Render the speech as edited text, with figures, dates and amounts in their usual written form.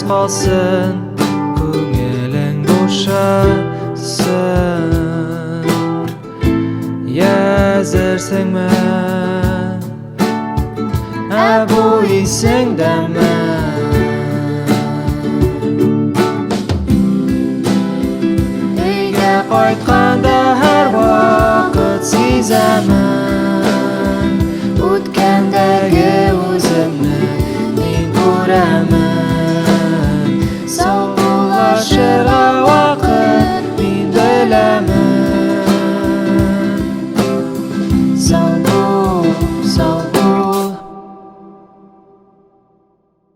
қалсын, көңілің бошасын. Әзірсіңмі, бойсыңдамы? Үйге қайтқанда әр вақыт сеземін, өткендегі өзімді мен көремін.